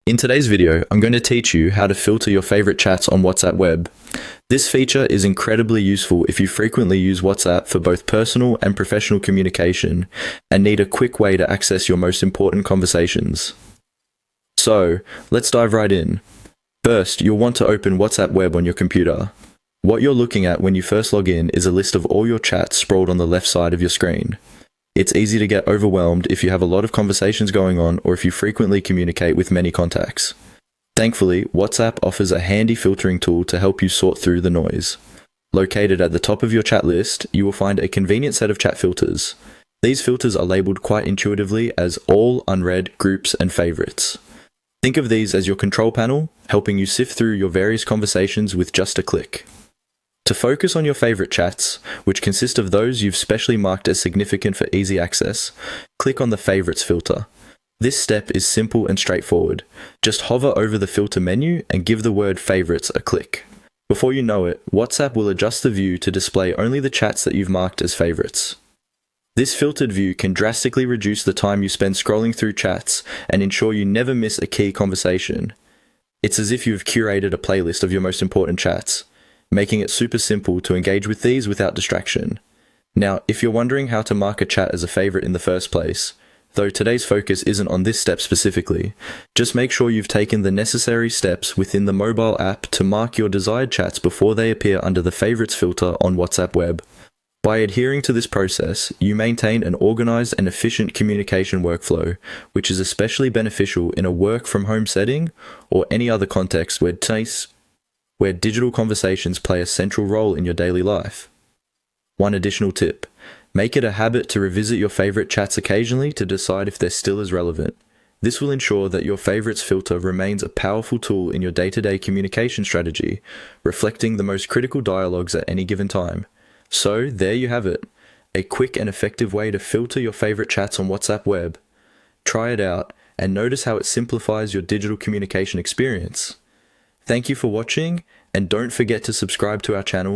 In today's video, I'm going to teach you how to filter your favorite chats on WhatsApp Web. This feature is incredibly useful if you frequently use WhatsApp for both personal and professional communication and need a quick way to access your most important conversations. So, let's dive right in. First, you'll want to open WhatsApp Web on your computer. What you're looking at when you first log in is a list of all your chats sprawled on the left side of your screen. It's easy to get overwhelmed if you have a lot of conversations going on or if you frequently communicate with many contacts. Thankfully, WhatsApp offers a handy filtering tool to help you sort through the noise. Located at the top of your chat list, you will find a convenient set of chat filters. These filters are labeled quite intuitively as all, unread, groups, and favorites. Think of these as your control panel, helping you sift through your various conversations with just a click. To focus on your favorite chats, which consist of those you've specially marked as significant for easy access, click on the Favorites filter. This step is simple and straightforward. Just hover over the filter menu and give the word Favorites a click. Before you know it, WhatsApp will adjust the view to display only the chats that you've marked as favorites. This filtered view can drastically reduce the time you spend scrolling through chats and ensure you never miss a key conversation. It's as if you've curated a playlist of your most important chats, making it super simple to engage with these without distraction. Now, if you're wondering how to mark a chat as a favorite in the first place, though today's focus isn't on this step specifically, just make sure you've taken the necessary steps within the mobile app to mark your desired chats before they appear under the Favorites filter on WhatsApp Web. By adhering to this process, you maintain an organized and efficient communication workflow, which is especially beneficial in a work-from-home setting or any other context where digital conversations play a central role in your daily life. One additional tip: make it a habit to revisit your favorite chats occasionally to decide if they're still as relevant. This will ensure that your favorites filter remains a powerful tool in your day-to-day communication strategy, reflecting the most critical dialogues at any given time. So, there you have it, a quick and effective way to filter your favorite chats on WhatsApp Web. Try it out and notice how it simplifies your digital communication experience. Thank you for watching, and don't forget to subscribe to our channel